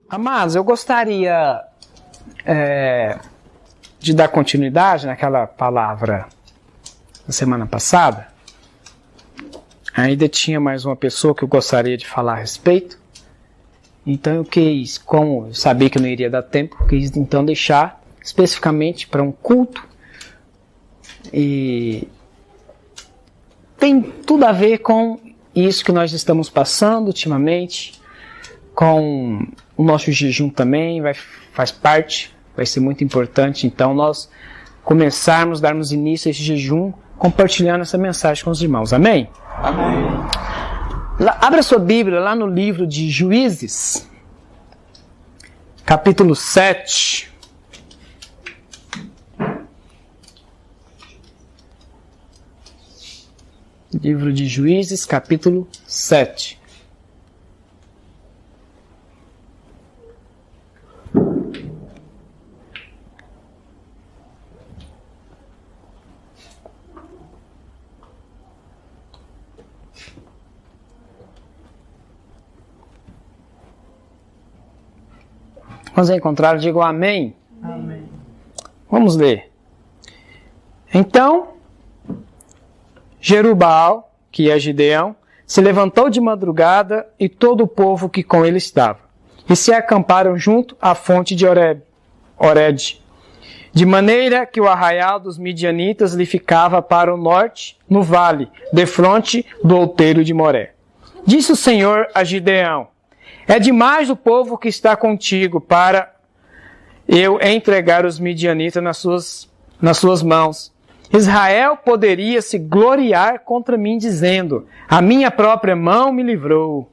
Amados, eu gostaria de dar continuidade naquela palavra da semana passada. Ainda tinha mais uma pessoa que eu gostaria de falar a respeito. Então eu quis, como eu sabia que eu não iria dar tempo, quis então deixar especificamente para um culto. E tem tudo a ver com isso que nós estamos passando ultimamente, com o nosso jejum também, faz parte, vai ser muito importante. Então nós começarmos, darmos início a esse jejum, compartilhando essa mensagem com os irmãos. Amém? Amém. Abra sua Bíblia lá no livro de Juízes, capítulo 7. Livro de Juízes, capítulo 7. Vamos encontrar, digo amém. Amém. Vamos ler. Então, Jerubbaal, que é Gideão, se levantou de madrugada e todo o povo que com ele estava, e se acamparam junto à fonte de Oreb, de maneira que o arraial dos midianitas lhe ficava para o norte, no vale, defronte do outeiro de Moré. Disse o Senhor a Gideão: é demais o povo que está contigo para eu entregar os midianitas nas suas mãos. Israel poderia se gloriar contra mim, dizendo: a minha própria mão me livrou.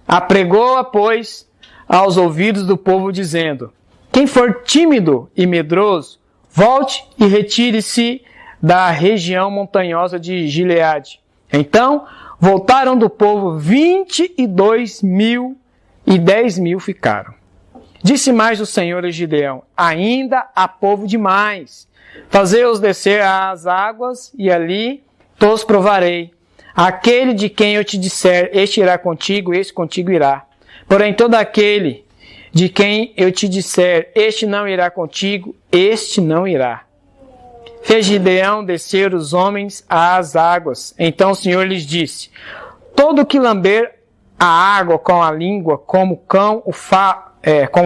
Apregou-a, pois, aos ouvidos do povo, dizendo: quem for tímido e medroso, volte e retire-se da região montanhosa de Gileade. Então voltaram do povo 22.000 e 10.000 ficaram. Disse mais o Senhor a Gideão: ainda há povo demais. Fazei-os descer às águas, e ali os provarei. Aquele de quem eu te disser, este irá contigo, este contigo irá. Porém, todo aquele de quem eu te disser, este não irá contigo, este não irá. Fez Gideão descer os homens às águas. Então o Senhor lhes disse: todo que lamber a água com a língua, como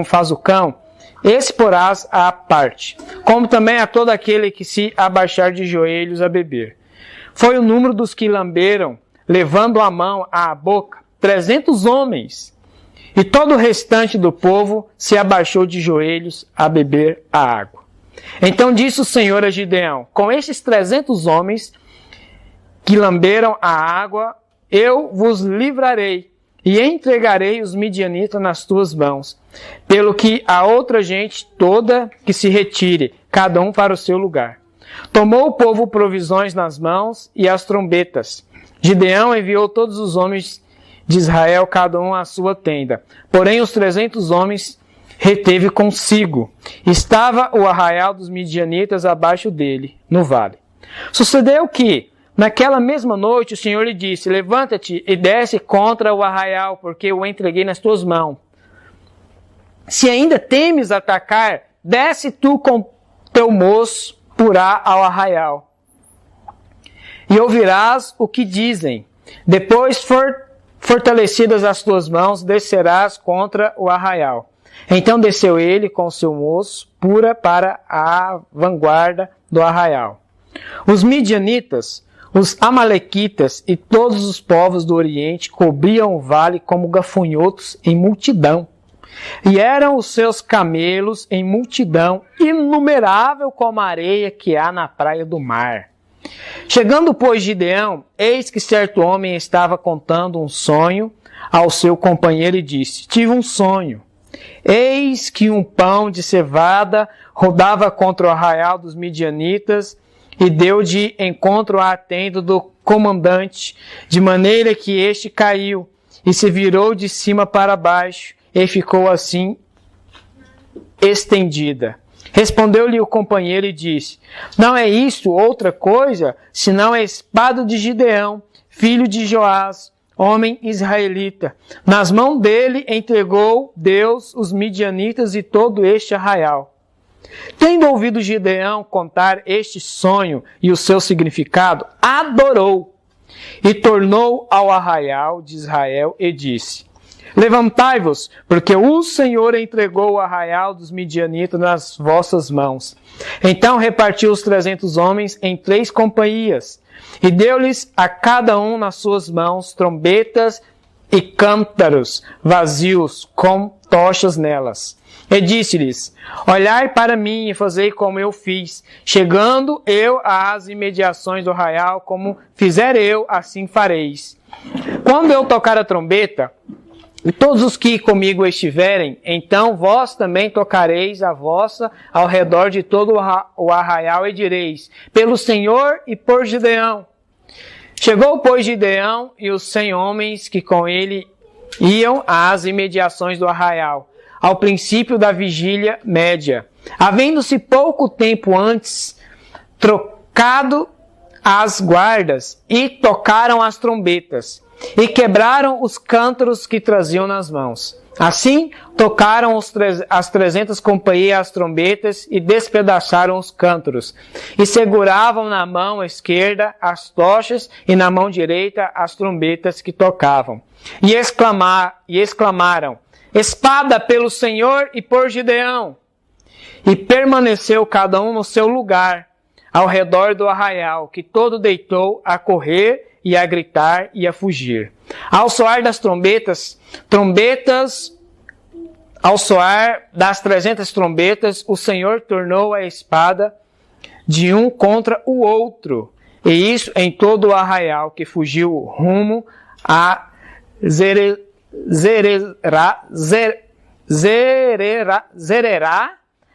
faz o cão, esse porás à parte, como também a todo aquele que se abaixar de joelhos a beber. Foi o número dos que lamberam, levando a mão à boca, 300 homens. E todo o restante do povo se abaixou de joelhos a beber a água. Então disse o Senhor a Gideão: com estes 300 homens que lamberam a água, eu vos livrarei e entregarei os midianitas nas tuas mãos, pelo que a outra gente toda que se retire, cada um para o seu lugar. Tomou o povo provisões nas mãos e as trombetas. Gideão enviou todos os homens de Israel, cada um à sua tenda. Porém os 300 homens reteve consigo. Estava o arraial dos midianitas abaixo dele, no vale. Sucedeu que, naquela mesma noite, o Senhor lhe disse: levanta-te e desce contra o arraial, porque eu o entreguei nas tuas mãos. Se ainda temes atacar, desce tu com teu moço purá ao arraial. E ouvirás o que dizem. Depois, fortalecidas as tuas mãos, descerás contra o arraial. Então desceu ele com seu moço pura para a vanguarda do arraial. Os midianitas, os amalequitas e todos os povos do Oriente cobriam o vale como gafanhotos em multidão. E eram os seus camelos em multidão, inumerável como a areia que há na praia do mar. Chegando, pois, Gideão, eis que certo homem estava contando um sonho ao seu companheiro e disse: tive um sonho. Eis que um pão de cevada rodava contra o arraial dos midianitas e deu de encontro à tenda do comandante, de maneira que este caiu e se virou de cima para baixo e ficou assim estendida. Respondeu-lhe o companheiro e disse: não é isto outra coisa, senão a espada de Gideão, filho de Joás, homem israelita. Nas mãos dele entregou Deus os midianitas e todo este arraial. Tendo ouvido Gideão contar este sonho e o seu significado, adorou e tornou ao arraial de Israel e disse: levantai-vos, porque o Senhor entregou o arraial dos midianitas nas vossas mãos. Então repartiu os 300 homens em 3 companhias, e deu-lhes a cada um nas suas mãos trombetas e cântaros vazios com tochas nelas. E disse-lhes: olhai para mim e fazei como eu fiz. Chegando eu às imediações do arraial, como fizer eu, assim fareis. Quando eu tocar a trombeta, e todos os que comigo estiverem, então vós também tocareis a vossa ao redor de todo o arraial e direis: pelo Senhor e por Gideão. Chegou, pois, Gideão e os 100 homens que com ele iam às imediações do arraial, ao princípio da vigília média, havendo-se pouco tempo antes trocado as guardas, e tocaram as trombetas, e quebraram os cântaros que traziam nas mãos. Assim, tocaram as 300 companhias as trombetas e despedaçaram os cântaros. E seguravam na mão esquerda as tochas e na mão direita as trombetas que tocavam. E exclamaram: espada pelo Senhor e por Gideão! E permaneceu cada um no seu lugar, ao redor do arraial, que todo deitou a correr e a gritar e a fugir. Ao soar das ao soar das 300 trombetas, o Senhor tornou a espada de um contra o outro, e isso em todo o arraial, que fugiu rumo a Zererá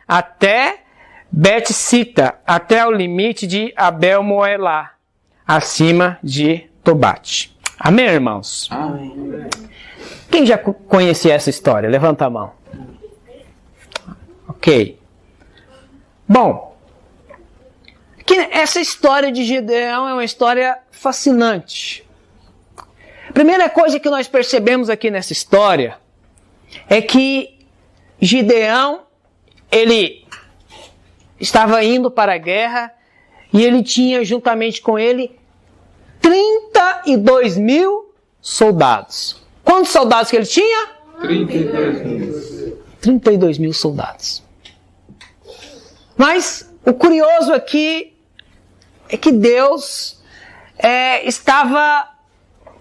até Bet-sita, até o limite de Abel-moelá, acima de Tobate. Amém, irmãos? Amém. Quem já conhecia essa história? Levanta a mão. Ok. Bom, essa história de Gideão é uma história fascinante. A primeira coisa que nós percebemos aqui nessa história é que Gideão, ele estava indo para a guerra e ele tinha juntamente com ele 32 mil soldados. Quantos soldados que ele tinha? 32 mil. 32 mil soldados. Mas o curioso aqui é que Deus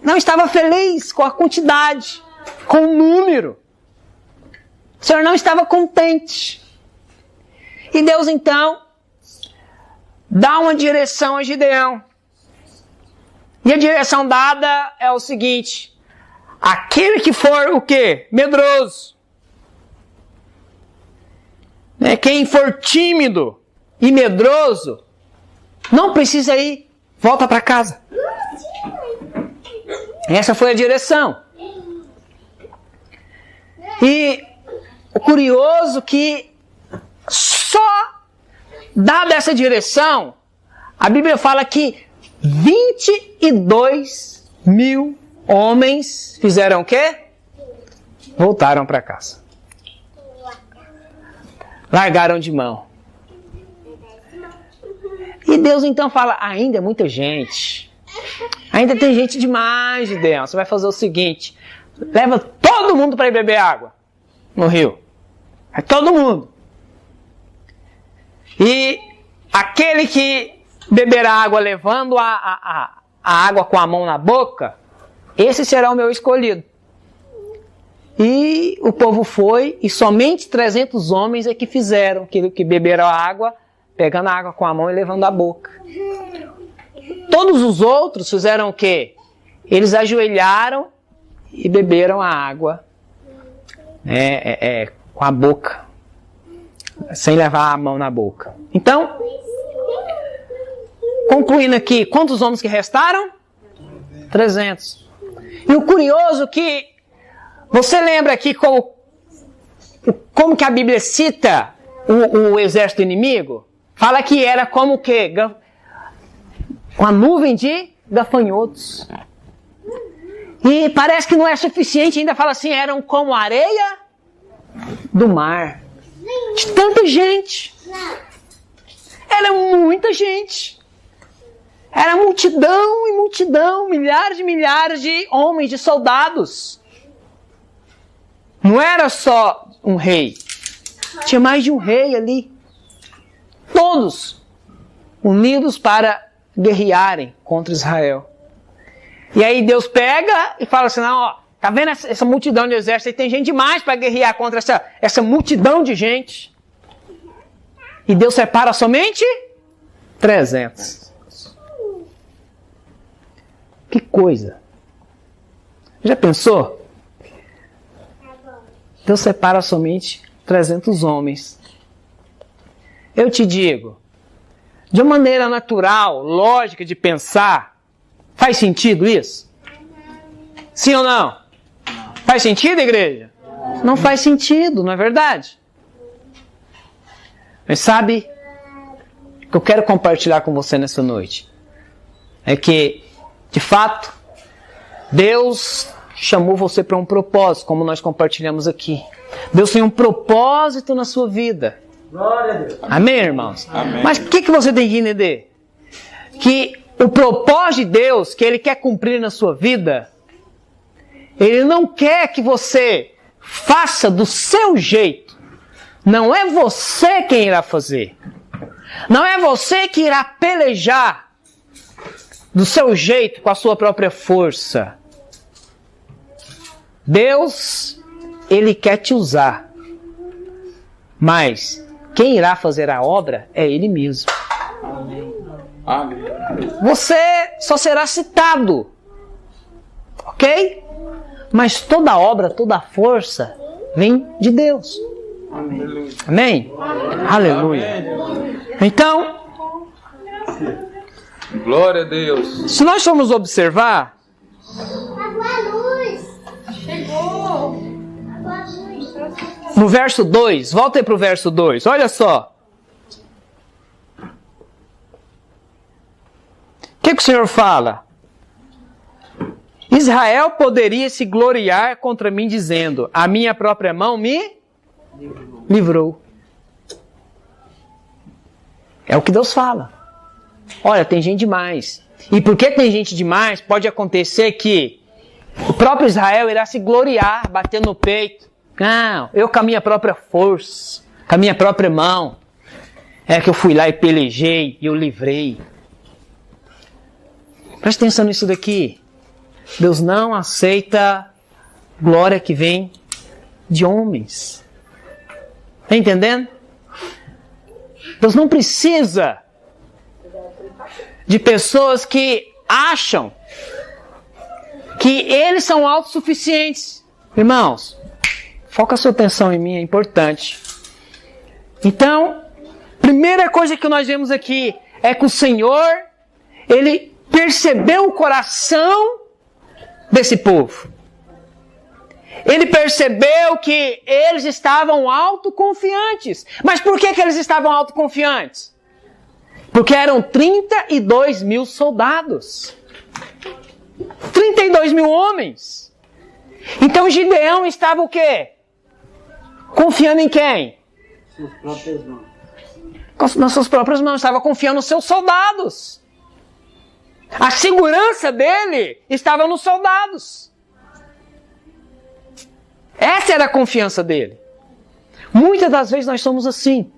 não estava feliz com a quantidade, com o número. O Senhor não estava contente. E Deus então dá uma direção a Gideão. E a direção dada é o seguinte: aquele que for o quê? Medroso. Quem for tímido e medroso, não precisa ir, volta para casa. Essa foi a direção. E o curioso que só dada essa direção, a Bíblia fala que 22 mil homens fizeram o quê? Voltaram para casa. Largaram de mão. E Deus então fala: ainda é muita gente. Ainda tem gente demais, Gideão. Você vai fazer o seguinte: leva todo mundo para ir beber água no rio. É todo mundo. E aquele que beberá água levando a água com a mão na boca, esse será o meu escolhido. E o povo foi, e somente 300 homens é que fizeram, que beberam a água, pegando a água com a mão e levando a boca. Todos os outros fizeram o quê? Eles ajoelharam e beberam a água com a boca, sem levar a mão na boca. Então, concluindo aqui, quantos homens que restaram? 300. E o curioso que você lembra aqui como que a Bíblia cita o exército inimigo? Fala que era como o quê? Uma nuvem de gafanhotos. E parece que não é suficiente, ainda fala assim, eram como a areia do mar. De tanta gente. Era muita gente. Era multidão e multidão, milhares e milhares de homens, de soldados. Não era só um rei. Tinha mais de um rei ali. Todos unidos para guerrearem contra Israel. E aí Deus pega e fala assim, não, ó, tá vendo essa multidão de exército? Aí tem gente demais para guerrear contra essa multidão de gente. E Deus separa somente 300. Que coisa. Já pensou? Deus separa somente 300 homens. Eu te digo, de uma maneira natural, lógica de pensar, faz sentido isso? Sim ou não? Faz sentido, igreja? Não faz sentido, não é verdade? Mas sabe o que eu quero compartilhar com você nessa noite? É que, de fato, Deus chamou você para um propósito, como nós compartilhamos aqui. Deus tem um propósito na sua vida. Glória a Deus. Amém, irmãos? Amém. Mas o que você tem que entender? Que o propósito de Deus que Ele quer cumprir na sua vida, Ele não quer que você faça do seu jeito. Não é você quem irá fazer. Não é você que irá pelejar do seu jeito, com a sua própria força. Deus, Ele quer te usar. Mas quem irá fazer a obra é Ele mesmo. Amém. Você só será citado. Ok? Mas toda obra, toda força vem de Deus. Amém. Amém? Aleluia. Então, Glória a Deus. se nós formos observar, no verso 2, volta aí para o verso 2, olha só. O que o Senhor fala? Israel poderia se gloriar contra mim dizendo, a minha própria mão me livrou. É o que Deus fala. Olha, tem gente demais. E porque tem gente demais, pode acontecer que o próprio Israel irá se gloriar, bater no peito. Não, eu com a minha própria força, com a minha própria mão, é que eu fui lá e pelejei e eu livrei. Presta atenção nisso daqui. Deus não aceita glória que vem de homens. Está entendendo? Deus não precisa de pessoas que acham que eles são autossuficientes. Irmãos, foca a sua atenção em mim, é importante. Então, primeira coisa que nós vemos aqui é que o Senhor, Ele percebeu o coração desse povo. Ele percebeu que eles estavam autoconfiantes. Mas por que eles estavam autoconfiantes? Porque eram 32 mil soldados. 32 mil homens. Então Gideão estava o quê? Confiando em quem? Suas próprias mãos. Nas suas próprias mãos. Estava confiando nos seus soldados. A segurança dele estava nos soldados. Essa era a confiança dele. Muitas das vezes nós somos assim.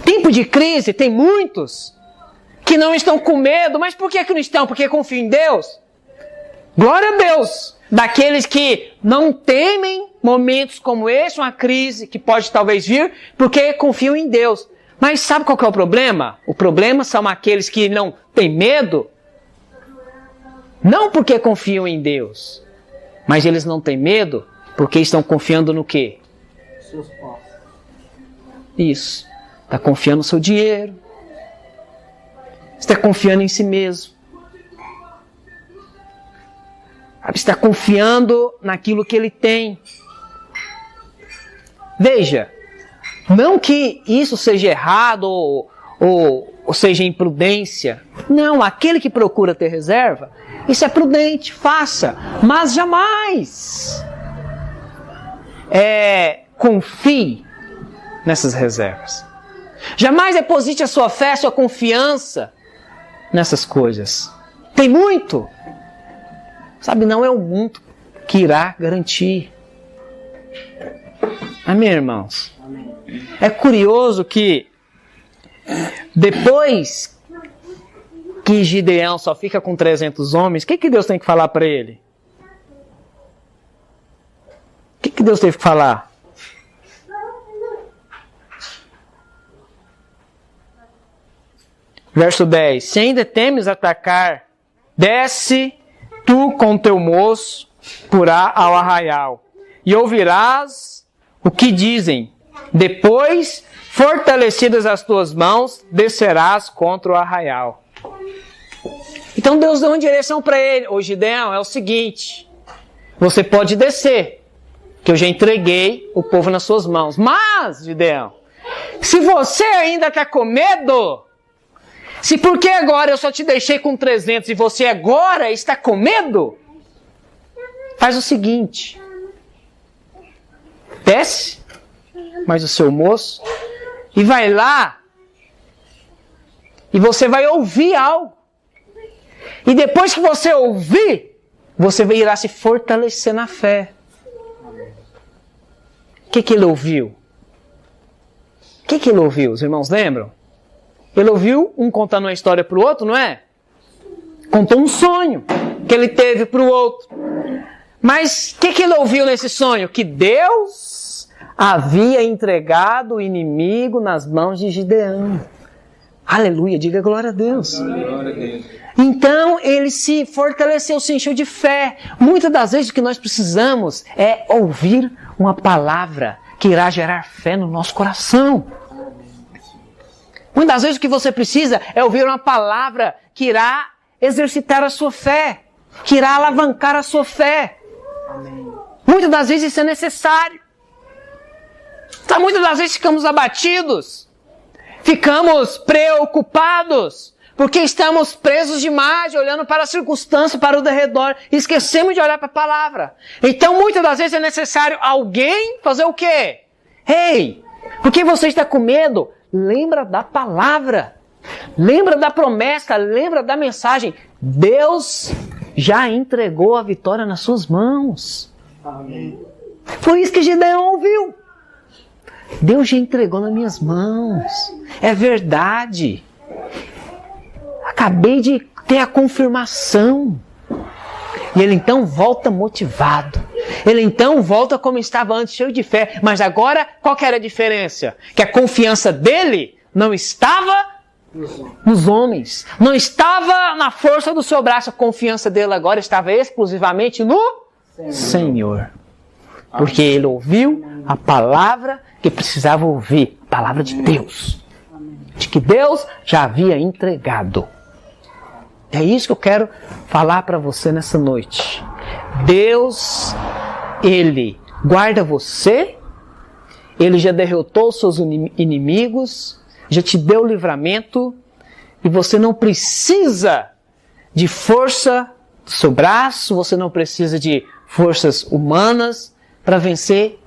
Tempo de crise, tem muitos que não estão com medo. Mas por que não estão? Porque confiam em Deus. Glória a Deus. Daqueles que não temem momentos como esse, uma crise que pode talvez vir, porque confiam em Deus. Mas sabe qual que é o problema? O problema são aqueles que não têm medo, não porque confiam em Deus, mas eles não têm medo porque estão confiando no quê? Seus posses. Isso. Está confiando no seu dinheiro. Está confiando em si mesmo. Está confiando naquilo que ele tem. Veja, não que isso seja errado ou seja imprudência. Não, aquele que procura ter reserva Isso é prudente, faça. Mas jamais confie nessas reservas. Jamais deposite a sua fé, a sua confiança nessas coisas. Tem muito. Sabe, não é o mundo que irá garantir. Amém, irmãos? Amém. É curioso que depois que Gideão só fica com 300 homens, o que Deus tem que falar para ele? O que Deus teve que falar? Verso 10. Se ainda temes atacar, desce tu com teu moço ao arraial, e ouvirás o que dizem. Depois, fortalecidas as tuas mãos, descerás contra o arraial. Então Deus deu uma direção para ele. Ô Gideão, é o seguinte: você pode descer, que eu já entreguei o povo nas suas mãos. Mas, Gideão, se você ainda está com medo, se porque agora eu só te deixei com 300 e você agora está com medo, faz o seguinte: desce mais o seu moço e vai lá e você vai ouvir algo. E depois que você ouvir, você irá se fortalecer na fé. O que ele ouviu? O que ele ouviu? Os irmãos lembram? Ele ouviu um contando uma história para o outro, não é? Contou um sonho que ele teve para o outro. Mas o que ele ouviu nesse sonho? Que Deus havia entregado o inimigo nas mãos de Gideão. Aleluia, diga glória a Deus. Glória a Deus. Então ele se fortaleceu, se encheu de fé. Muitas das vezes o que nós precisamos é ouvir uma palavra que irá gerar fé no nosso coração. Muitas das vezes o que você precisa é ouvir uma palavra que irá exercitar a sua fé, que irá alavancar a sua fé. Amém. Muitas das vezes isso é necessário. Então, muitas das vezes ficamos abatidos, ficamos preocupados, porque estamos presos demais, olhando para a circunstância, para o derredor, e esquecemos de olhar para a palavra. Então, muitas das vezes é necessário alguém fazer o quê? Ei, por que você está com medo? Lembra da palavra, lembra da promessa, lembra da mensagem. Deus já entregou a vitória nas suas mãos. Amém. Foi isso que Gideão ouviu. Deus já entregou nas minhas mãos. É verdade. Acabei de ter a confirmação. E ele então volta motivado. Ele então volta como estava antes, cheio de fé. Mas agora, qual que era a diferença? Que a confiança dele não estava nos homens. Não estava na força do seu braço. A confiança dele agora estava exclusivamente no Senhor. Porque ele ouviu a palavra que precisava ouvir. A palavra de Deus. De que Deus já havia entregado. É isso que eu quero falar para você nessa noite. Deus, Ele guarda você, Ele já derrotou os seus inimigos, já te deu livramento, e você não precisa de força do seu braço, você não precisa de forças humanas para vencer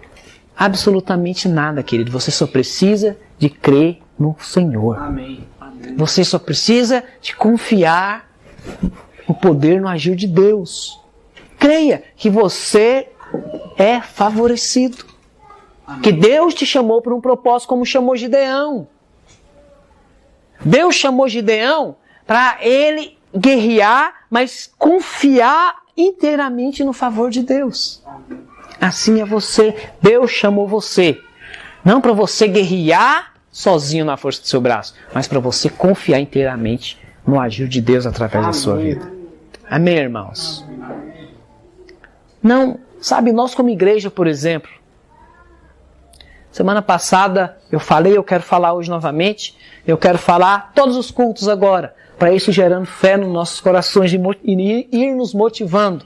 absolutamente nada, querido. Você só precisa de crer no Senhor. Amém. Amém. Você só precisa de confiar no poder, no agir de Deus. Creia que você é favorecido. Amém. Que Deus te chamou para um propósito como chamou Gideão. Deus chamou Gideão para ele guerrear, mas confiar inteiramente no favor de Deus. Amém. Assim é você. Deus chamou você. Não para você guerrear sozinho na força do seu braço, mas para você confiar inteiramente no agir de Deus através da sua vida. Amém, irmãos? Não, sabe, nós como igreja, por exemplo, semana passada eu falei, eu quero falar hoje novamente, eu quero falar todos os cultos agora, para isso gerando fé nos nossos corações e ir nos motivando.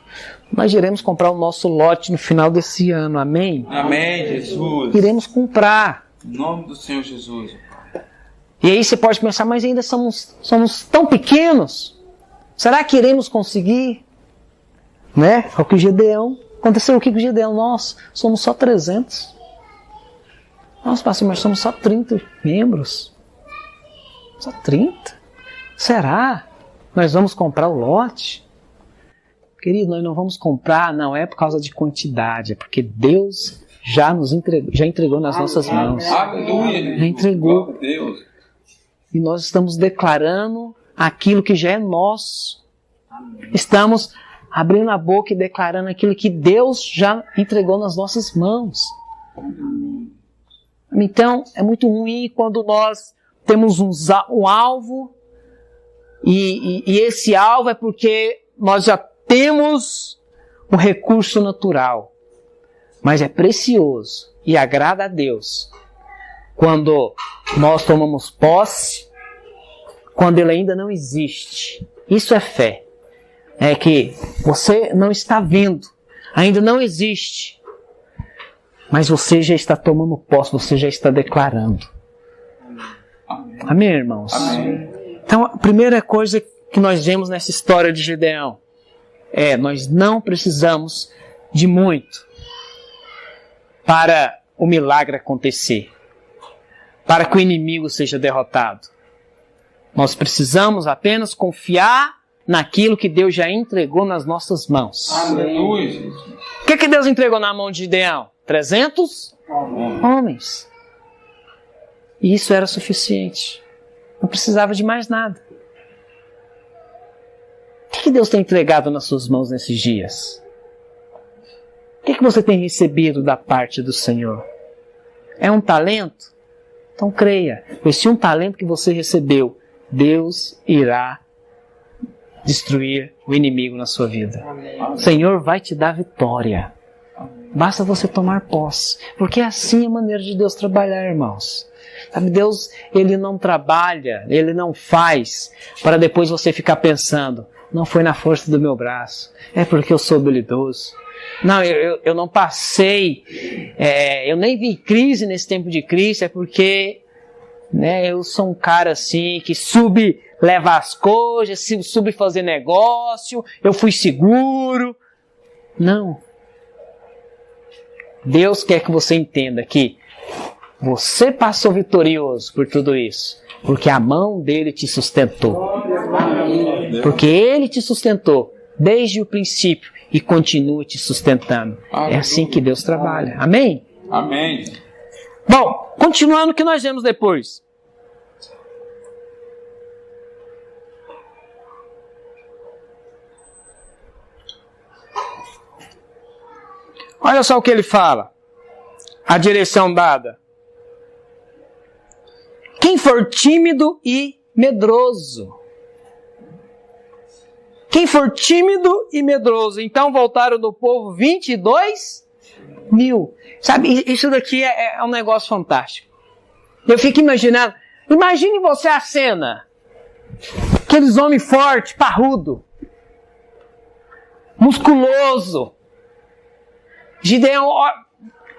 Nós iremos comprar o nosso lote no final desse ano, amém? Amém, Jesus. Iremos comprar. Em nome do Senhor Jesus. E aí você pode pensar, mas ainda somos tão pequenos. Será que iremos conseguir? Né? O que Gideão... Aconteceu o que com Gideão? Nós somos só 300. Nossa, pastor, mas somos só 30 membros. Só 30? Será? Nós vamos comprar o lote? Querido, nós não vamos comprar, não é por causa de quantidade, é porque Deus já nos entregou nas nossas mãos. Aleluia. Já entregou. Glória a Deus. E nós estamos declarando aquilo que já é nosso. Estamos abrindo a boca e declarando aquilo que Deus já entregou nas nossas mãos. Então, é muito ruim quando nós temos um alvo e esse alvo é porque nós já temos um recurso natural. Mas é precioso e agrada a Deus quando nós tomamos posse, quando ele ainda não existe. Isso é fé. É que você não está vendo, ainda não existe, mas você já está tomando posse, você já está declarando. Amém, irmãos? Amém. Então, a primeira coisa que nós vemos nessa história de Gideão é: nós não precisamos de muito para o milagre acontecer, para que o inimigo seja derrotado. Nós precisamos apenas confiar naquilo que Deus já entregou nas nossas mãos. Aleluia. O que Deus entregou na mão de Gideão? 300 homens. E isso era suficiente. Não precisava de mais nada. O que Deus tem entregado nas suas mãos nesses dias? O que você tem recebido da parte do Senhor? É um talento? Então creia. Esse um talento que você recebeu, Deus irá destruir o inimigo na sua vida. Amém. O Senhor vai te dar vitória. Basta você tomar posse. Porque assim é a maneira de Deus trabalhar, irmãos. Sabe, Deus, Ele não trabalha, Ele não faz para depois você ficar pensando: não foi na força do meu braço, é porque eu sou habilidoso. Não, eu não passei, eu nem vi crise nesse tempo de crise, é porque eu sou um cara assim que leva as coisas, soube fazer negócio, eu fui seguro. Não. Deus quer que você entenda que você passou vitorioso por tudo isso, porque a mão dele te sustentou. Porque ele te sustentou desde o princípio e continua te sustentando. É assim que Deus trabalha. Amém? Amém. Bom, continuando o que nós vemos depois. Olha só o que ele fala. A direção dada. Quem for tímido e medroso. Quem for tímido e medroso. Então voltaram do povo 22.000. Sabe, isso daqui é um negócio fantástico. Eu fico imaginando. Imagine você a cena. Aqueles homens fortes, parrudo. Musculoso. Gideão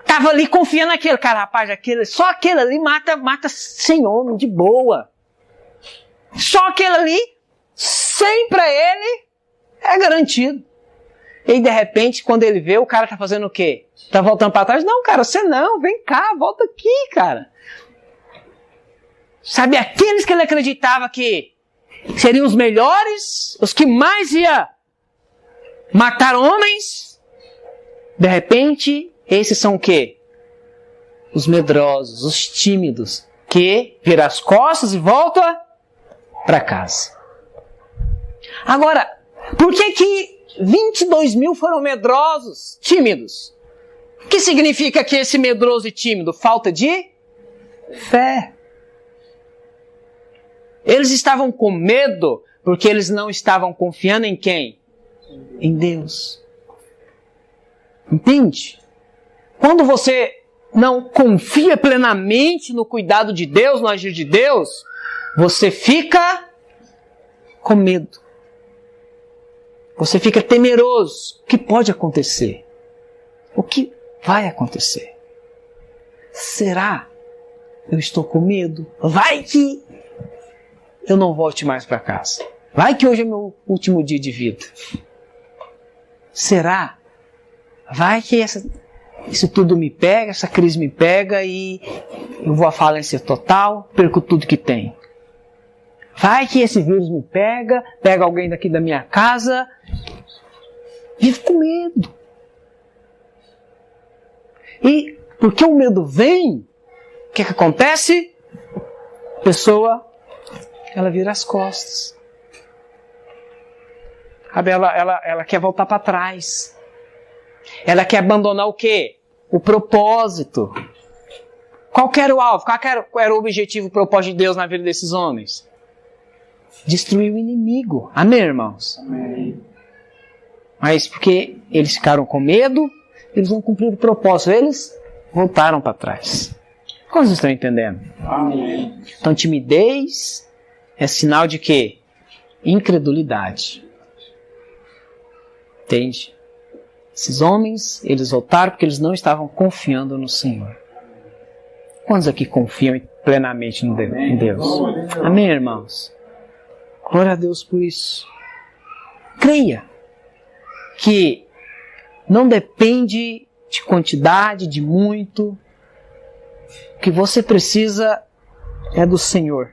estava ali confiando naquele cara, rapaz, só aquele ali mata 100 homens de boa. Só aquele ali, 100 para ele, é garantido. E de repente, quando ele vê, o cara tá fazendo o quê? Tá voltando para trás? Não, cara, você não, vem cá, volta aqui, cara. Sabe, aqueles que ele acreditava que seriam os melhores, os que mais ia matar homens, de repente, esses são o quê? Os medrosos, os tímidos, que viram as costas e voltam para casa. Agora, por que 22.000 foram medrosos, tímidos? O que significa que esse medroso e tímido? Falta de fé. Eles estavam com medo porque eles não estavam confiando em quem? Em Deus. Entende? Quando você não confia plenamente no cuidado de Deus, no agir de Deus, você fica com medo. Você fica temeroso. O que pode acontecer? O que vai acontecer? Será? Eu estou com medo. Vai que eu não volte mais para casa. Vai que hoje é meu último dia de vida. Será? Vai que isso tudo me pega, essa crise me pega e eu vou à falência total, perco tudo que tenho. Vai que esse vírus me pega alguém daqui da minha casa, vivo com medo. E porque o medo vem, o que acontece? A pessoa, ela vira as costas. Ela quer voltar para trás. Ela quer abandonar o quê? O propósito. Qual que era o alvo? Qual que era o objetivo, o propósito de Deus na vida desses homens? Destruir o inimigo. Amém, irmãos? Amém. Mas porque eles ficaram com medo, eles não cumpriram o propósito. Eles voltaram para trás. Como vocês estão entendendo? Amém. Então, timidez é sinal de quê? Incredulidade. Entende? Esses homens, eles voltaram porque eles não estavam confiando no Senhor. Quantos aqui confiam plenamente em Deus? Amém, irmãos? Glória a Deus por isso. Creia que não depende de quantidade, de muito. O que você precisa é do Senhor.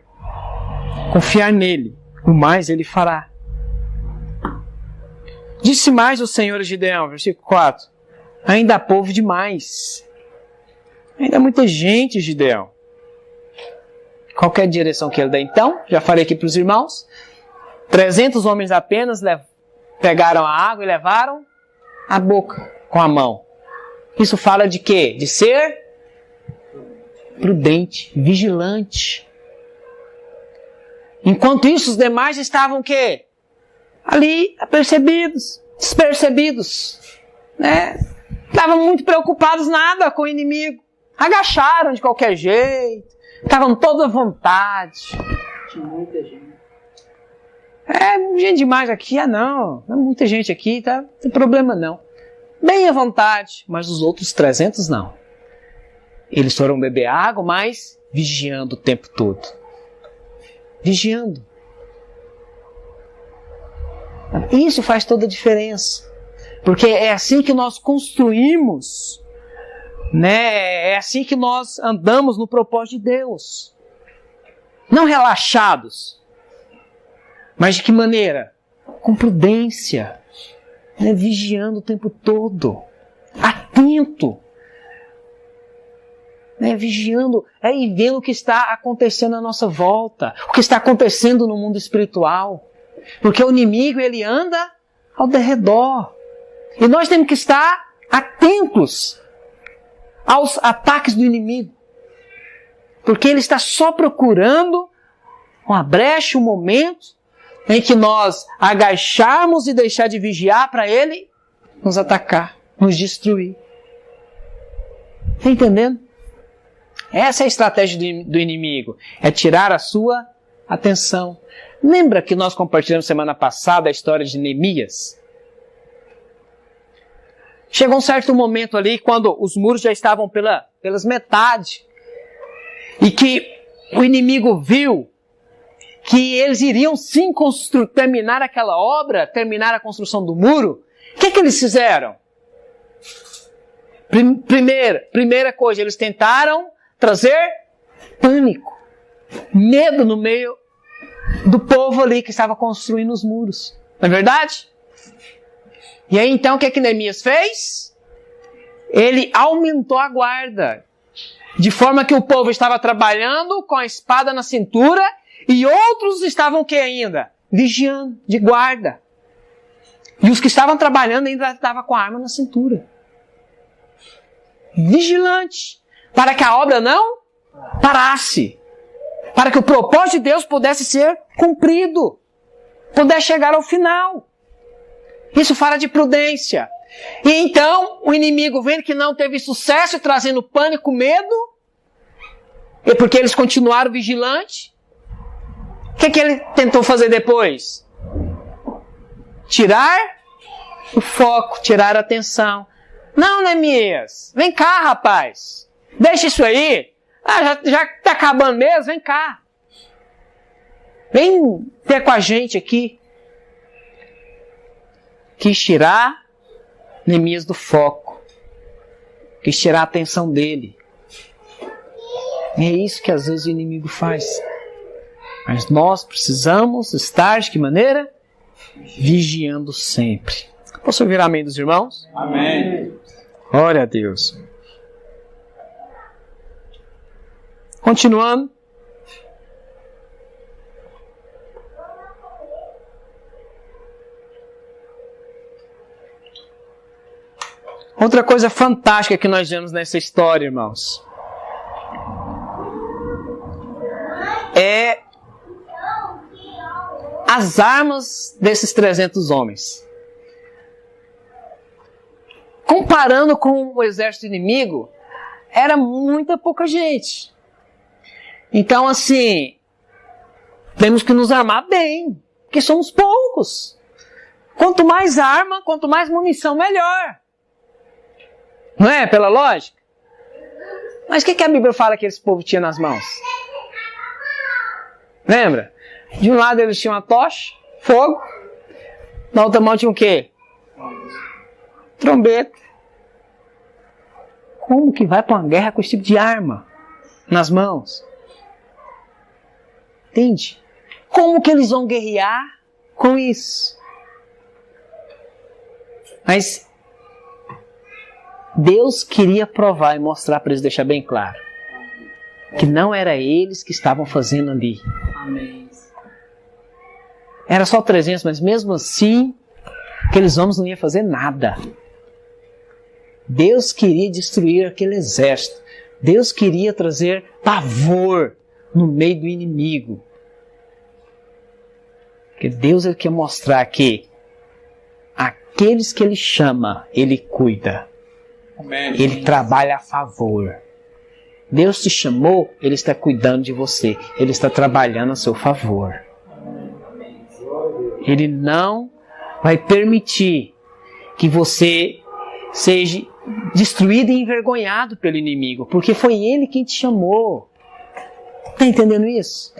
Confiar nele. O mais ele fará. Disse mais o Senhor a Gideão, versículo 4. Ainda há povo demais. Ainda há muita gente, Gideão. Qualquer direção que ele dê então, já falei aqui para os irmãos. 300 homens apenas pegaram a água e levaram a boca com a mão. Isso fala de quê? De ser prudente, vigilante. Enquanto isso, os demais estavam o quê? Ali, despercebidos, né? Estavam muito preocupados nada com o inimigo. Agacharam de qualquer jeito. Estavam todos à vontade. Tinha muita gente. Gente demais aqui. Não é muita gente aqui, tá? Não tem problema não. Bem à vontade, mas os outros 300 não. Eles foram beber água, mas vigiando o tempo todo. Vigiando. Isso faz toda a diferença. Porque é assim que nós construímos, né? É assim que nós andamos no propósito de Deus. Não relaxados. Mas de que maneira? Com prudência. Né? Vigiando o tempo todo. Atento. Né? Vigiando e vendo o que está acontecendo à nossa volta. O que está acontecendo no mundo espiritual. Porque o inimigo, ele anda ao derredor. E nós temos que estar atentos aos ataques do inimigo. Porque ele está só procurando uma brecha, um momento em que nós agacharmos e deixar de vigiar para ele nos atacar, nos destruir. Está entendendo? Essa é a estratégia do inimigo. É tirar a sua atenção. Lembra que nós compartilhamos semana passada a história de Neemias? Chegou um certo momento ali, quando os muros já estavam pelas metades, e que o inimigo viu que eles iriam sim terminar aquela obra, terminar a construção do muro. O que eles fizeram? Primeira coisa, eles tentaram trazer pânico, medo no meio do povo ali que estava construindo os muros. Não é verdade? E aí então o que Neemias fez? Ele aumentou a guarda. De forma que o povo estava trabalhando com a espada na cintura e outros estavam o que ainda? Vigiando, de guarda. E os que estavam trabalhando ainda estavam com a arma na cintura. Vigilante. Para que a obra não parasse. Para que o propósito de Deus pudesse ser cumprido. Pudesse chegar ao final. Isso fala de prudência. E então, o inimigo vendo que não teve sucesso, trazendo pânico, medo, e porque eles continuaram vigilantes, o que ele tentou fazer depois? Tirar o foco, tirar a atenção. Não, Neemias, vem cá, rapaz. Deixa isso aí. Já está acabando mesmo, vem cá. Vem ter com a gente aqui. Quis tirar Neemias do foco. Quis tirar a atenção dele. E é isso que às vezes o inimigo faz. Mas nós precisamos estar de que maneira? Vigiando sempre. Posso ouvir amém dos irmãos? Amém. Glória a Deus. Continuando. Outra coisa fantástica que nós vemos nessa história, irmãos, é as armas desses 300 homens. Comparando com o exército inimigo, era muita pouca gente. Então, assim, temos que nos armar bem, porque somos poucos. Quanto mais arma, quanto mais munição, melhor. Não é? Pela lógica? Mas o que a Bíblia fala que esse povo tinha nas mãos? Lembra? De um lado eles tinham uma tocha, fogo. Na outra mão tinha o quê? Trombeta. Como que vai para uma guerra com esse tipo de arma nas mãos? Entende? Como que eles vão guerrear com isso? Mas Deus queria provar e mostrar para eles, deixar bem claro, que não era eles que estavam fazendo ali. Amém. Era só 300, mas mesmo assim, aqueles homens não iam fazer nada. Deus queria destruir aquele exército. Deus queria trazer pavor no meio do inimigo. Porque Deus quer mostrar que aqueles que Ele chama, Ele cuida. Amém. Ele trabalha a favor. Deus te chamou, Ele está cuidando de você. Ele está trabalhando a seu favor. Ele não vai permitir que você seja destruído e envergonhado pelo inimigo, porque foi Ele quem te chamou. Está entendendo isso?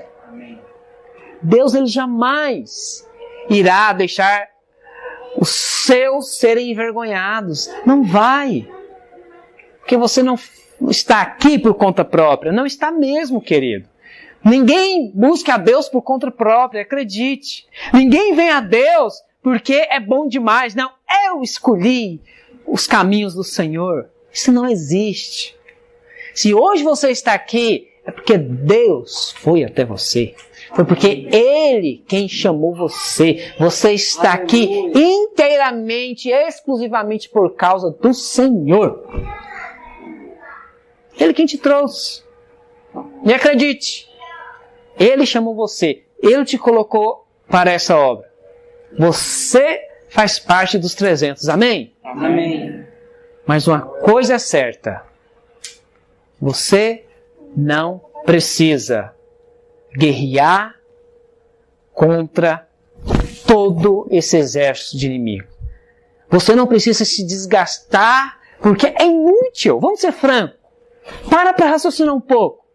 Deus, Ele jamais irá deixar os seus serem envergonhados. Não vai. Porque você não está aqui por conta própria. Não está mesmo, querido. Ninguém busca a Deus por conta própria, acredite. Ninguém vem a Deus porque é bom demais. Não, eu escolhi os caminhos do Senhor. Isso não existe. Se hoje você está aqui, é porque Deus foi até você. Foi porque Ele quem chamou você. Você está aqui inteiramente, exclusivamente por causa do Senhor. Ele quem te trouxe. E acredite, Ele chamou você. Ele te colocou para essa obra. Você faz parte dos 300. Amém? Amém. Mas uma coisa é certa. Você não precisa guerrear contra todo esse exército de inimigo. Você não precisa se desgastar, porque é inútil. Vamos ser francos. Para raciocinar um pouco.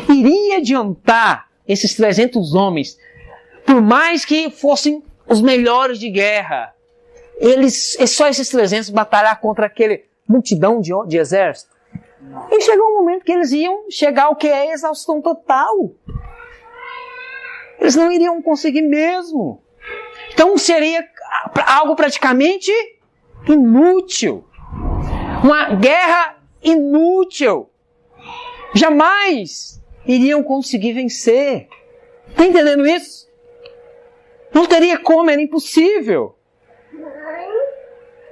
Iria adiantar esses 300 homens, por mais que fossem os melhores de guerra, só esses 300 batalhar contra aquele multidão de exército? E chegou um momento que eles iam chegar ao que é exaustão total. Eles não iriam conseguir mesmo. Então seria algo praticamente inútil. Uma guerra inútil. Jamais iriam conseguir vencer. Está entendendo isso? Não teria como, era impossível.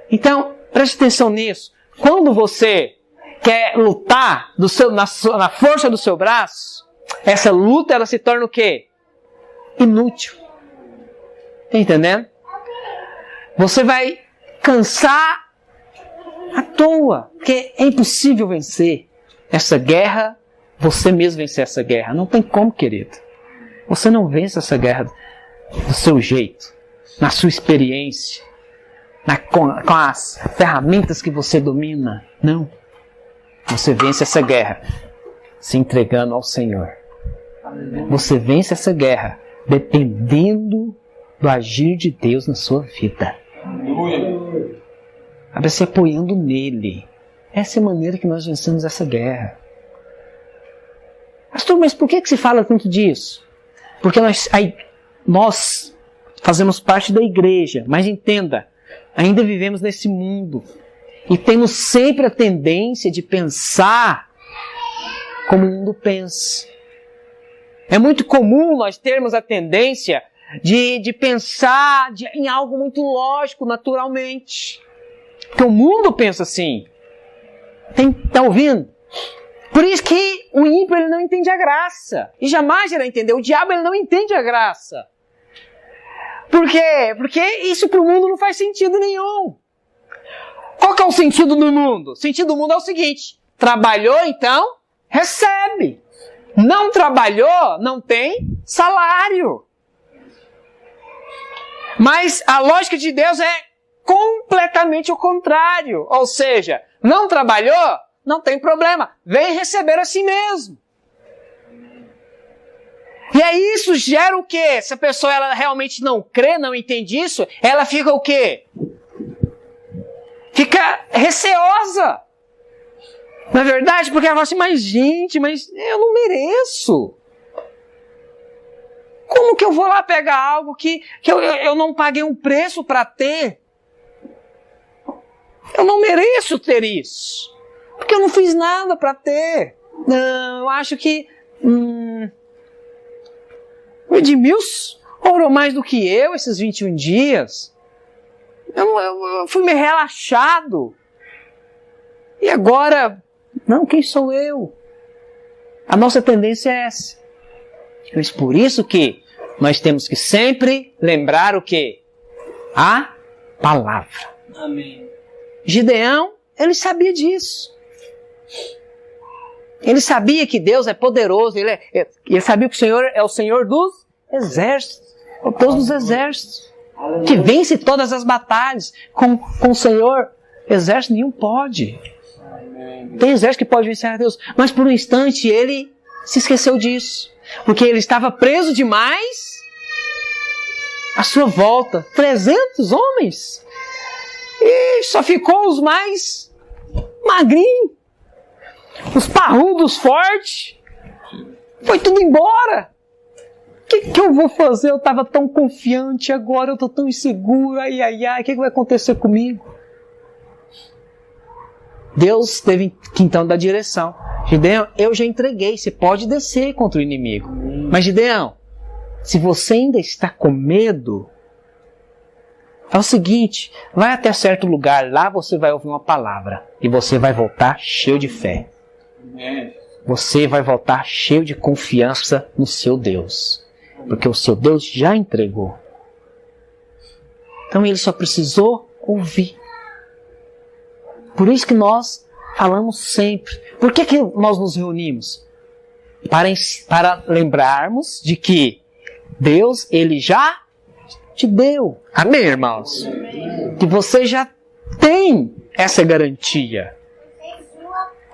Então, preste atenção nisso. Quando você quer lutar na força do seu braço, essa luta ela se torna o quê? Inútil. Está entendendo? Você vai cansar à toa, porque é impossível vencer essa guerra, você mesmo vencer essa guerra. Não tem como, querido. Você não vence essa guerra do seu jeito, na sua experiência, com as ferramentas que você domina. Não. Você vence essa guerra se entregando ao Senhor. Você vence essa guerra dependendo do agir de Deus na sua vida. Abre se apoiando nele. Essa é a maneira que nós vencemos essa guerra. Pastor, mas por que se fala tanto disso? Porque nós fazemos parte da igreja, mas entenda, ainda vivemos nesse mundo e temos sempre a tendência de pensar como o mundo pensa. É muito comum nós termos a tendência de pensar em algo muito lógico, naturalmente. Porque o mundo pensa assim. Está ouvindo? Por isso que o ímpio ele não entende a graça. E jamais irá entender. O diabo ele não entende a graça. Por quê? Porque isso para o mundo não faz sentido nenhum. Qual que é o sentido do mundo? O sentido do mundo é o seguinte. Trabalhou, então, recebe. Não trabalhou, não tem salário. Mas a lógica de Deus é completamente o contrário. Ou seja, não trabalhou, não tem problema. Vem receber a si mesmo. E aí isso gera o quê? Se a pessoa ela realmente não crê, não entende isso, ela fica o quê? Fica receosa. Não é verdade? Porque ela fala assim, mas gente, mas eu não mereço. Como que eu vou lá pegar algo que eu não paguei um preço para ter? Eu não mereço ter isso. Porque eu não fiz nada para ter. Não, eu acho que... O Edmilson orou mais do que eu esses 21 dias. Eu fui meio relaxado. E agora... Não, quem sou eu? A nossa tendência é essa. Mas por isso que nós temos que sempre lembrar o quê? A palavra. Amém. Gideão, ele sabia disso. Ele sabia que Deus é poderoso. Ele sabia que o Senhor é o Senhor dos exércitos. O Deus dos exércitos. Que vence todas as batalhas. Com o Senhor, exército nenhum pode. Tem exército que pode vencer a Deus. Mas por um instante ele se esqueceu disso. Porque ele estava preso demais à sua volta. 300 homens. E só ficou os mais magrinhos. Os parrudos fortes. Foi tudo embora. O que eu vou fazer? Eu estava tão confiante, agora eu estou tão inseguro. Ai. O que vai acontecer comigo? Deus teve que então dar direção. Gideão, eu já entreguei. Você pode descer contra o inimigo. Mas Gideão, se você ainda está com medo, é o seguinte, vai até certo lugar, lá você vai ouvir uma palavra e você vai voltar cheio de fé. Você vai voltar cheio de confiança no seu Deus, porque o seu Deus já entregou. Então ele só precisou ouvir. Por isso que nós falamos sempre. Por que nós nos reunimos? Para lembrarmos de que Deus, Ele já te deu. Amém, irmãos? Que você já tem essa garantia.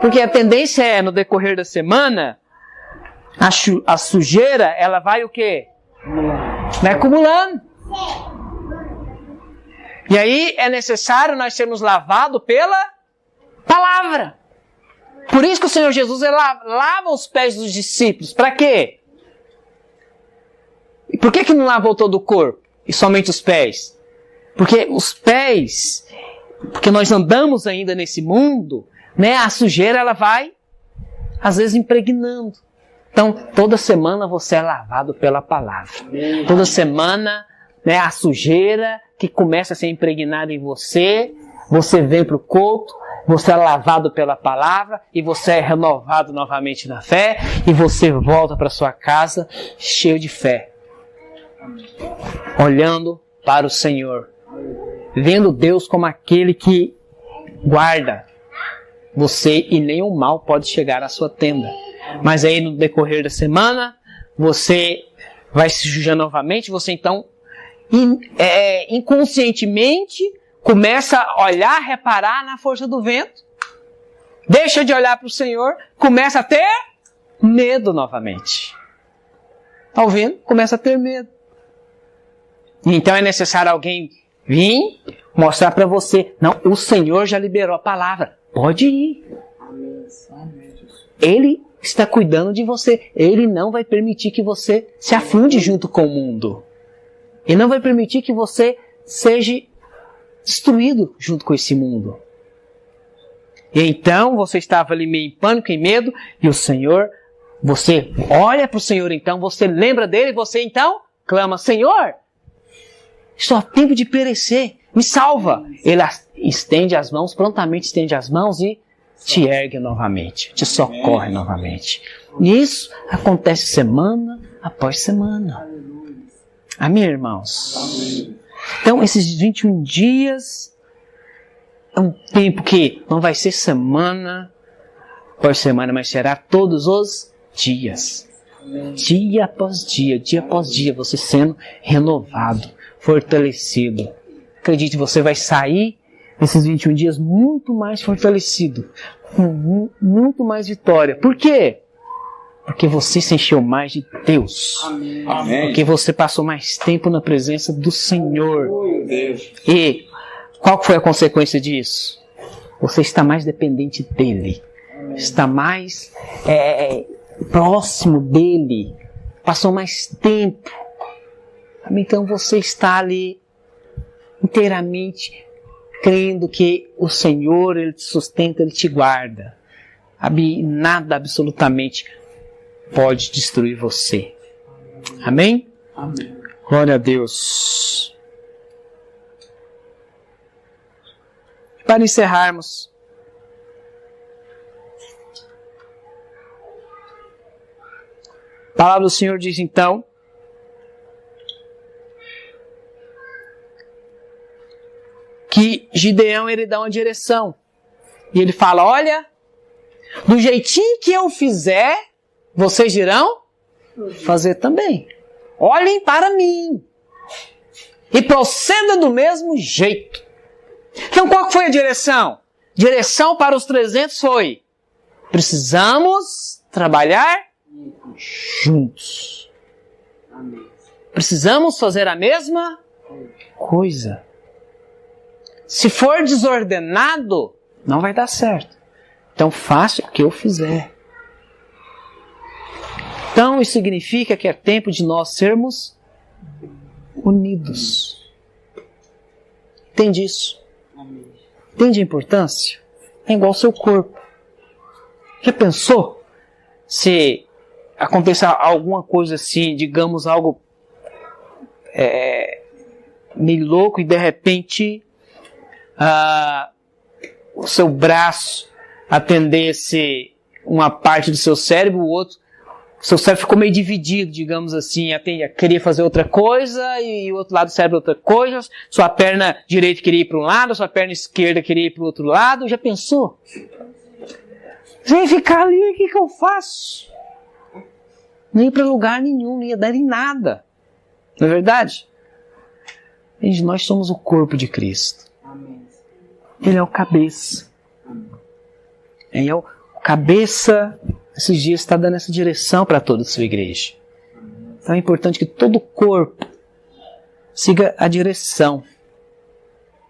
Porque a tendência é, no decorrer da semana, a sujeira, ela vai o quê? Vai acumulando. E aí é necessário nós sermos lavados pela palavra. Por isso que o Senhor Jesus ele lava os pés dos discípulos. Para quê? E por que não lavou todo o corpo e somente os pés? Porque os pés, porque nós andamos ainda nesse mundo, né? A sujeira ela vai às vezes impregnando. Então toda semana você é lavado pela palavra. Toda semana, né, a sujeira que começa a ser impregnada em você, você vem para o culto, você é lavado pela palavra e você é renovado novamente na fé e você volta para sua casa cheio de fé. Olhando para o Senhor. Vendo Deus como aquele que guarda você e nenhum mal pode chegar à sua tenda. Mas aí no decorrer da semana, você vai se sujar novamente, você então inconscientemente começa a olhar, reparar na força do vento, deixa de olhar para o Senhor, começa a ter medo novamente. Está ouvindo? Começa a ter medo. Então é necessário alguém Vim mostrar para você. Não, o Senhor já liberou a palavra. Pode ir. Ele está cuidando de você. Ele não vai permitir que você se afunde junto com o mundo. Ele não vai permitir que você seja destruído junto com esse mundo. E então você estava ali meio em pânico, em medo, e o Senhor, você olha para o Senhor então, você lembra dele, você então clama, Senhor, estou a tempo de perecer, me salva. Ele estende as mãos, prontamente estende as mãos e te ergue novamente, te socorre novamente. E isso acontece semana após semana. Amém, irmãos? Então, esses 21 dias é um tempo que não vai ser semana após semana, mas será todos os dias. Dia após dia, você sendo renovado, fortalecido. Acredite, você vai sair desses 21 dias muito mais fortalecido, com muito mais vitória. Por quê? Porque você se encheu mais de Deus. Amém. Porque você passou mais tempo na presença do Senhor. Deus. E qual foi a consequência disso? Você está mais dependente dEle. Está mais próximo dEle. Passou mais tempo. Então você está ali inteiramente crendo que o Senhor, Ele te sustenta, Ele te guarda. Nada absolutamente pode destruir você. Amém? Amém. Glória a Deus. Para encerrarmos, a palavra do Senhor diz então que Gideão, ele dá uma direção. E ele fala, olha, do jeitinho que eu fizer, vocês irão fazer também. Olhem para mim. E proceda do mesmo jeito. Então qual foi a direção? Direção para os 300 foi: precisamos trabalhar juntos. Precisamos fazer a mesma coisa. Se for desordenado, não vai dar certo. Então faça o que eu fizer. Então isso significa que é tempo de nós sermos unidos. Entende isso? Entende a importância? É igual ao seu corpo. Já pensou se acontecer alguma coisa assim, digamos algo meio louco e de repente o seu braço atendesse uma parte do seu cérebro, o seu cérebro ficou meio dividido, digamos assim, queria fazer outra coisa e o outro lado do cérebro outra coisa, sua perna direita queria ir para um lado, sua perna esquerda queria ir para o outro lado. Já pensou? Você ia ficar ali, o que eu faço? Não ia para lugar nenhum, não ia dar em nada. Não é verdade? Gente, nós somos o corpo de Cristo. Ele é o cabeça. Ele é o cabeça. Esses dias está dando essa direção para toda a sua igreja. Então é importante que todo o corpo siga a direção.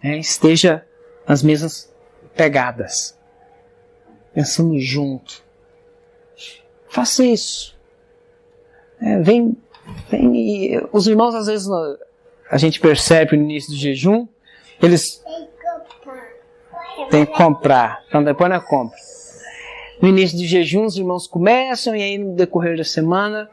Esteja nas mesmas pegadas. Pensando junto. Faça isso. Os irmãos, às vezes, a gente percebe no início do jejum, eles têm que comprar. Então depois não compra. No início do jejum, os irmãos começam, e aí no decorrer da semana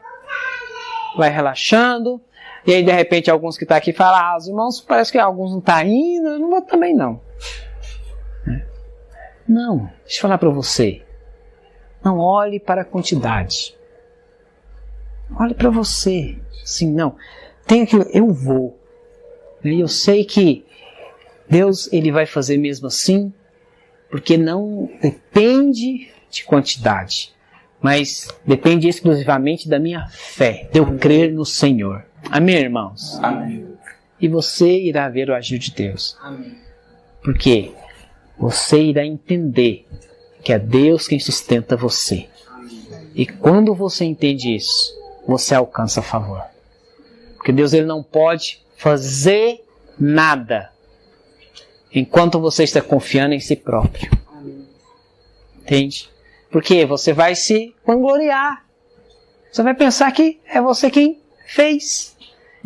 vai relaxando, e aí de repente alguns que estão aqui falam, os irmãos, parece que alguns não estão indo, eu não vou também não. Não, deixa eu falar para você. Não olhe para a quantidade. Olhe para você. Assim, não. Eu vou. E eu sei que Deus, Ele vai fazer mesmo assim, porque não depende de quantidade, mas depende exclusivamente da minha fé, de eu crer no Senhor. Amém, irmãos? Amém. E você irá ver o agir de Deus. Amém. Porque você irá entender que é Deus quem sustenta você. E quando você entende isso, você alcança favor. Porque Deus, Ele não pode fazer nada enquanto você está confiando em si próprio. Entende? Porque você vai se vangloriar. Você vai pensar que é você quem fez.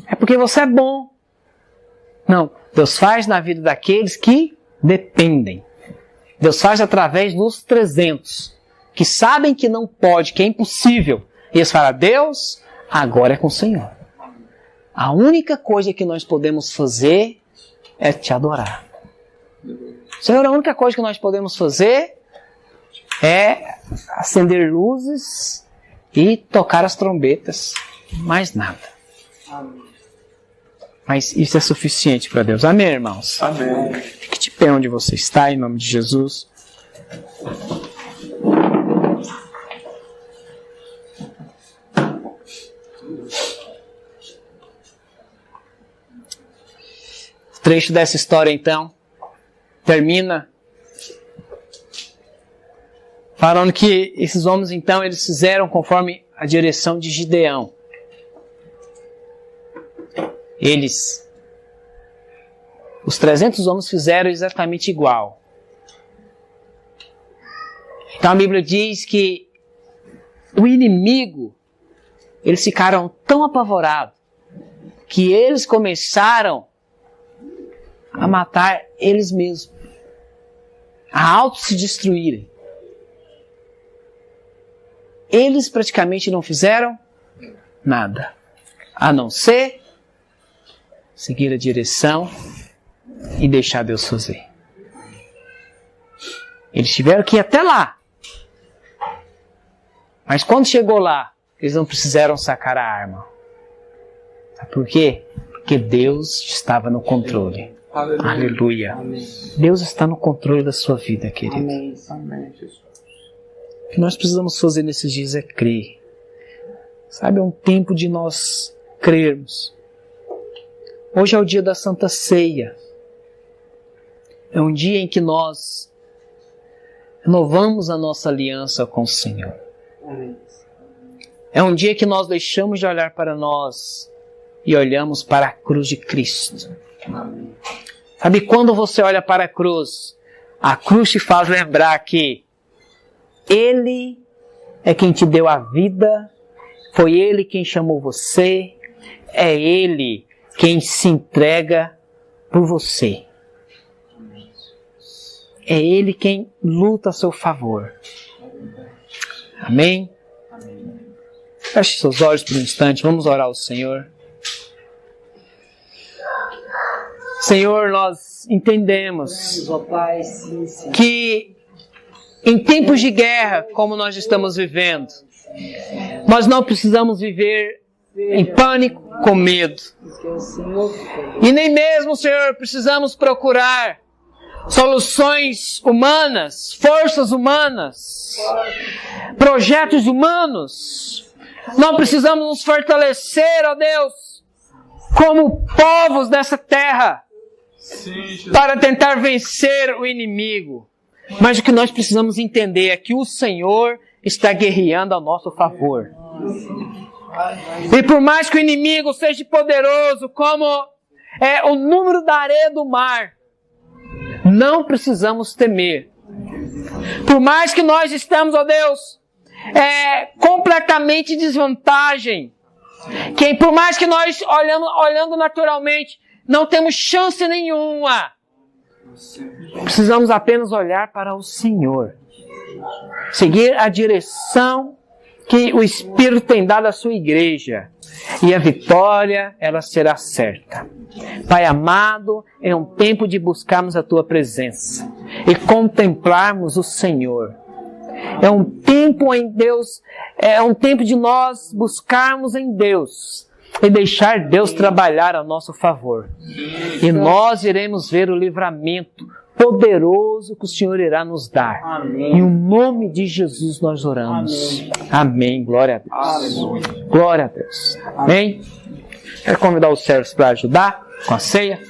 É porque você é bom. Não. Deus faz na vida daqueles que dependem. Deus faz através dos 300. Que sabem que não pode, que é impossível. E eles falam, Deus, agora é com o Senhor. A única coisa que nós podemos fazer é te adorar. Senhor, a única coisa que nós podemos fazer é acender luzes e tocar as trombetas. Mais nada. Mas isso é suficiente para Deus. Amém, irmãos? Amém. Fique de pé onde você está, em nome de Jesus. O trecho dessa história, então, termina falando que esses homens, então, eles fizeram conforme a direção de Gideão. Os 300 homens fizeram exatamente igual. Então a Bíblia diz que o inimigo, eles ficaram tão apavorados que eles começaram a matar eles mesmos, a auto-se destruírem. Eles praticamente não fizeram nada, a não ser seguir a direção e deixar Deus fazer. Eles tiveram que ir até lá. Mas quando chegou lá, eles não precisaram sacar a arma. Sabe por quê? Porque Deus estava no controle. Aleluia. Amém. Deus está no controle da sua vida, querido. Amém. Amém, Jesus. O que nós precisamos fazer nesses dias é crer. Sabe, é um tempo de nós crermos. Hoje é o dia da Santa Ceia. É um dia em que nós renovamos a nossa aliança com o Senhor. Amém. É um dia que nós deixamos de olhar para nós e olhamos para a cruz de Cristo. Amém. Sabe, quando você olha para a cruz te faz lembrar que Ele é quem te deu a vida, foi Ele quem chamou você, é Ele quem se entrega por você. É Ele quem luta a seu favor. Amém? Feche seus olhos por um instante, vamos orar ao Senhor. Senhor, nós entendemos Ó Pai, sim, sim. que em tempos de guerra, como nós estamos vivendo, nós não precisamos viver em pânico, com medo. Porque o Senhor E nem mesmo, Senhor, precisamos procurar soluções humanas, forças humanas, projetos humanos. Não precisamos nos fortalecer, ó Deus, como povos dessa terra, Sim, Jesus. para tentar vencer o inimigo. Mas o que nós precisamos entender é que o Senhor está guerreando a nosso favor. E por mais que o inimigo seja poderoso, como é o número da areia do mar, não precisamos temer. Por mais que nós estamos, ó Deus, completamente em desvantagem, que por mais que nós olhando naturalmente, não temos chance nenhuma, precisamos apenas olhar para o Senhor, seguir a direção que o Espírito tem dado à sua igreja, e a vitória, ela será certa. Pai amado, é um tempo de buscarmos a Tua presença e contemplarmos o Senhor. É um tempo em Deus, é um tempo de nós buscarmos em Deus e deixar Deus trabalhar a nosso favor. E nós iremos ver o livramento poderoso que o Senhor irá nos dar. Amém. Em o nome de Jesus nós oramos. Amém. Glória a Deus. Aleluia. Glória a Deus. Amém. Quero convidar os servos para ajudar com a ceia.